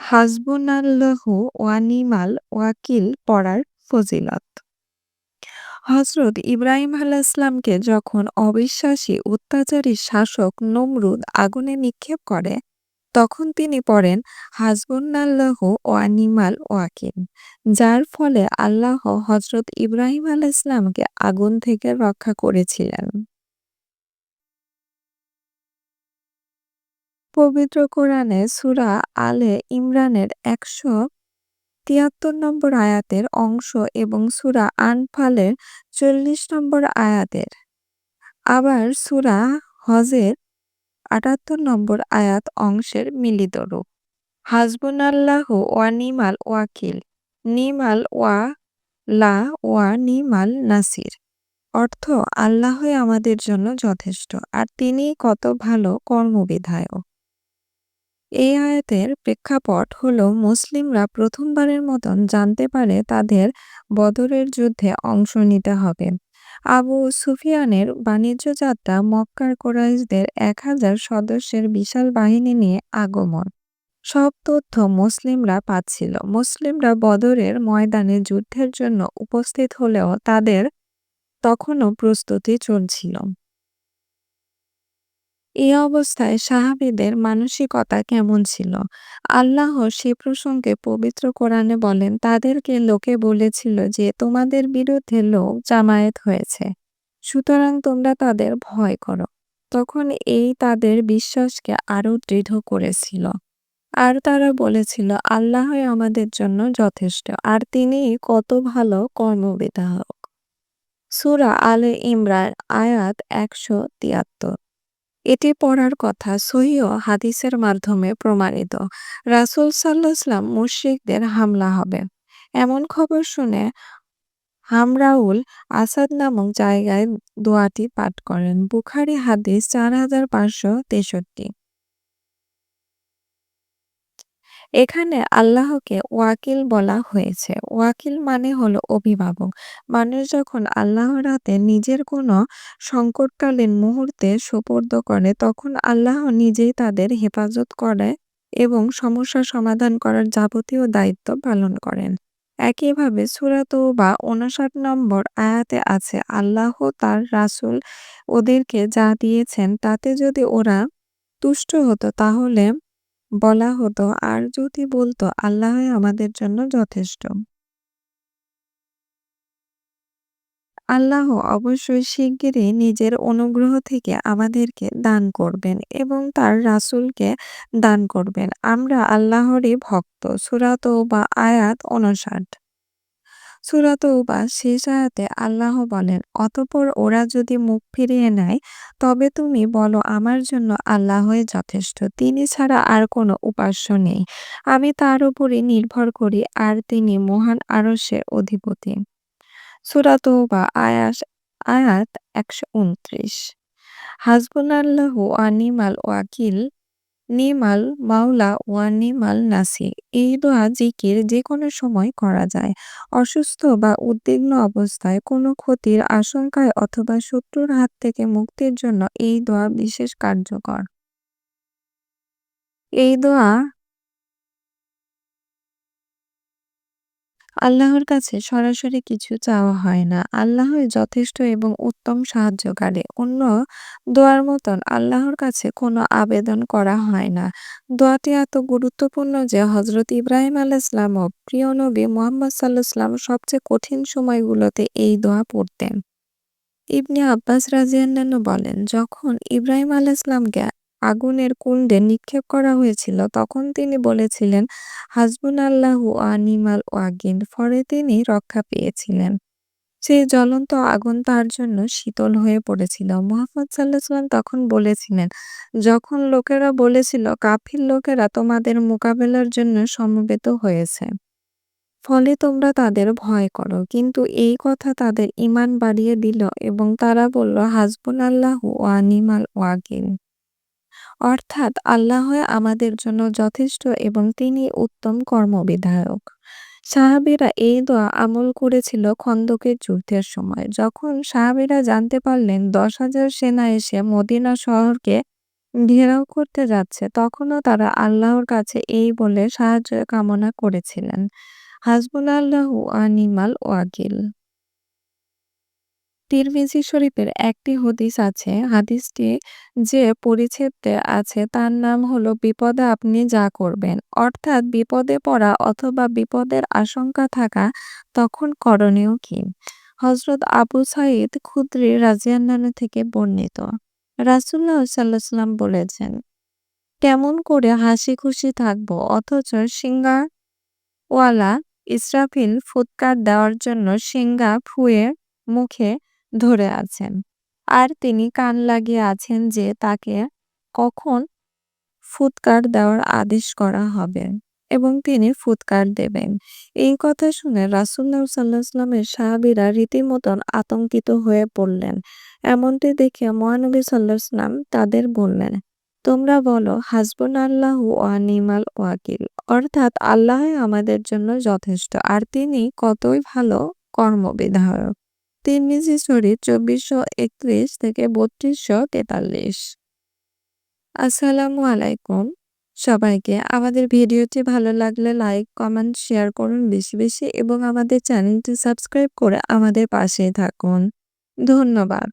হাসবুনাল্লাহু ওয়া নি'মাল ওয়াকিল পড়ার ফজিলত। হযরত ইব্রাহিম আলাইহিসসালামকে যখন অবিশ্বাসী অত্যাচারী শাসক নমরুদ আগুনে নিক্ষেপ করে, তখন তিনি পড়েন হাসবুনাল্লাহু ওয়া নি'মাল ওয়াকিল, যার ফলে আল্লাহ হযরত ইব্রাহিম আলাইহিসসালামকে আগুন থেকে রক্ষা করেছিলেন। পবিত্র কোরআনে সূরা আলে ইমরানের ১৭৩ নম্বর আয়াতের অংশ এবং সূরা আনফালের ৪০ নম্বর আয়াতের, আবার সূরা হজের ৭৮ নম্বর আয়াত অংশের মিলিত রূপ। হাসবুনাল্লাহু ওয়া নি'মাল ওয়াকিল, নি'মাল ওয়ালা ওয়া নি'মাল নাসির। অর্থ, আল্লাহই আমাদের জন্য যথেষ্ট, আর তিনিই কত ভালো কর্মবিধায়ক। এই আয়াতের প্রেক্ষাপট হলো মুসলিমরা প্রথমবারের মতন জানতে পারে তাদের বদরের যুদ্ধে অংশ নিতে হবে। আবু সুফিয়ানের বাণিজ্য যাত্রা, মক্কার কুরাইশদের ১,০০০ সদস্যের বিশাল বাহিনী নিয়ে আগমন, সব তথ্য মুসলিমরা পাচ্ছিল। মুসলিমরা বদরের ময়দানে যুদ্ধের জন্য উপস্থিত হলেও তাদের তখনও প্রস্তুতি চলছিল। এই অবস্থায় সাহাবীদের মানসিকতা কেমন ছিল? আল্লাহ সে প্রসঙ্গে পবিত্র কোরআনে বলেন, তাদেরকে লোকে বলেছিল যে, তোমাদের বিরুদ্ধে লোক জামায়াত হয়েছে, সুতরাং তোমরা তাদের ভয় করো। তখন এই তাদের বিশ্বাসকে আরো দৃঢ় করেছিল। আর তারা বলেছিল, আল্লাহই আমাদের জন্য যথেষ্ট, আর তিনিই কত ভালো কর্মবিধায়ক। সূরা আলে ইমরান আয়াত ১৭৩। এটি পড়ার কথা সহিহ হাদিসের মাধ্যমে প্রমাণিত। রাসূল সাল্লাল্লাহু মুশরিকদের হামলা হবে, এমন খবর শুনে হামরাউল আসাদ নামক জায়গায় দোয়াটি পাঠ করেন। বুখারী হাদিস ৪৫৬৩। এখানে আল্লাহকে ওয়াকিল বলা হয়েছে। ওয়াকিল মানে হলো অভিভাবক। মানুষ যখন আল্লাহর হাতে নিজের কোনো সংকটকালীন মুহূর্তে সোপর্দ করে, তখন আল্লাহ নিজেই তাদের হেফাজত করে এবং সমস্যা সমাধান করার যাবতীয় দায়িত্ব পালন করেন। একইভাবে সূরা তওবা ৫৯ নম্বর আয়াতে আছে, আল্লাহ তার রাসূল ওদেরকে যা দিয়েছেন তাতে যদি ওরা তুষ্ট হতো তাহলে বলা হতো, আর যদি বলতো আল্লাহই আমাদের জন্য যথেষ্ট। আল্লাহ অবশ্যই শিগগিরই নিজের অনুগ্রহ থেকে আমাদেরকে দান করবেন এবং তার রাসূলকে দান করবেন। আমরা আল্লাহরই ভক্ত। সূরা তওবা আয়াত ৫৯। সূরা তওবা শেষ আয়াতে আল্লাহ বলেন, অতঃপর ওরা যদি মুখ ফিরিয়ে নেয়, তবে তুমি বলো, আমার জন্য আল্লাহই যথেষ্ট, তিনি ছাড়া আর কোনো উপাস্য নেই। আমি তার উপরই নির্ভর করি, আর তিনি মহান আরশের অধিপতি। সূরা তওবা আয়াত ১২৯। হাসবুনাল্লাহু ওয়া নি'মাল ওয়াকিল, নি'মাল মাওলা ওয়া নি'মাল নাসির। এই দোয়া জিকির যেকোনো সময় করা যায়। অসুস্থ বা উদ্বিগ্ন অবস্থায়, কোনো ক্ষতির আশঙ্কায় অথবা শত্রুর হাত থেকে মুক্তির জন্য এই দোয়া বিশেষ কার্যকর। এই দোয়া আল্লাহর কাছে সরাসরি কিছু চাওয়া হয় না। আল্লাহই যথেষ্ট এবং উত্তম সাহায্যকারী। অন্য দোয়ার মতন আল্লাহর কাছে কোনো আবেদন করা হয় না। দোয়াটি এত গুরুত্বপূর্ণ যে হযরত ইব্রাহিম আলাইহিসসালাম ও প্রিয় নবী মুহাম্মদ সাল্লাল্লাহু আলাইহি ওয়াসাল্লাম সবচেয়ে কঠিন সময়গুলোতে এই দোয়া পড়তেন। ইবনে আব্বাস রাযিয়াল্লাহু বলেন, যখন ইব্রাহিম আলাইহিসসালামকে আগুনের কুণ্ডে নিক্ষেপ করা হয়েছিল, তখন তিনি বলেছিলেন, হাসবুনাল্লাহু ওয়া নি'মাল ওয়াকিল। পরে তিনি রক্ষা পেয়েছিলেন। সেই জ্বলন্ত আগুন তার জন্য শীতল হয়ে পড়েছিল। মুহাম্মদ সাল্লাল্লাহু আলাইহি ওয়াসাল্লাম তখন বলেছিলেন, যখন লোকেরা বলেছিল, কাফির লোকেরা তোমাদের মোকাবেলার জন্য সমবেত হয়েছে, ফলে তোমরা তাদের ভয় করো। কিন্তু এই কথা তাদের ঈমান বাড়িয়ে দিল এবং তারা বলল, হাসবুনাল্লাহু ওয়া নি'মাল ওয়াকিল। অর্থাৎ আল্লাহই আমাদের জন্য যথেষ্ট এবং তিনি উত্তম কর্মবিধায়ক। সাহাবীরা এই দোয়া আমল করেছিল খন্দকের যুদ্ধের সময়। যখন সাহাবীরা জানতে পারলেন ১০,০০০ সেনা এসে মদিনা শহরকে ঘেরাও করতে যাচ্ছে, তখনও তারা আল্লাহর কাছে এই বলে সাহায্য কামনা করেছিলেন, হাসবুনাল্লাহু ওয়া নি'মাল ওয়াকিল। তিরমিজি শরীফের একটি হাদিস আছে। হাদিসটি যে পরিচ্ছেদে আছে তার নাম হলো বিপদে আপনি যা করবেন। অর্থাৎ বিপদে পড়া অথবা বিপদের আশঙ্কা থাকা তখন করণীয় কি? হযরত আবু সাঈদ খুদরি রাযিয়াল্লাহু আনহু থেকে বর্ণিত। রাসূলুল্লাহ সাল্লাল্লাহু আলাইহি ওয়াসাল্লাম বলেছেন, কেমন করে হাসি খুশি থাকবো অথচ সিংগাওয়ালা ইসরাফিল ফুৎকার দেওয়ার জন্য সিংগা ফুঁয়ে মুখে ধরে আছেন। আর তিনি কান লাগিয়ে আছেন যে তাকে কখন ফুৎকার দেওয়ার আদেশ করা হবে এবং তিনি ফুৎকার দেবেন। এই কথা শুনে রাসূলুল্লাহ সাল্লাল্লাহু আলাইহি ওয়াসাল্লামের সাহাবীরা রীতিমতন আতঙ্কিত হয়ে পড়লেন। এমনটি দেখে মহানবী সাল্লাল্লাহু আলাইহি ওয়াসাল্লাম তাদের বললেন, তোমরা বলো হাসবুনাল্লাহু ওয়া নি'মাল ওয়াকিল। অর্থাৎ আল্লাহই আমাদের জন্য যথেষ্ট আর তিনি কতই ভালো কর্মবিধায়ক। তিরমিজি শরীফ ২৪৩১ থেকে ৩২৪৩। আসসালামু আলাইকুম সবাইকে। আমাদের ভিডিওটি ভালো লাগলে লাইক, কমেন্ট, শেয়ার করুন বেশি, বেশি এবং আমাদের চ্যানেলটি সাবস্ক্রাইব করে আমাদের পাশেই থাকুন। ধন্যবাদ।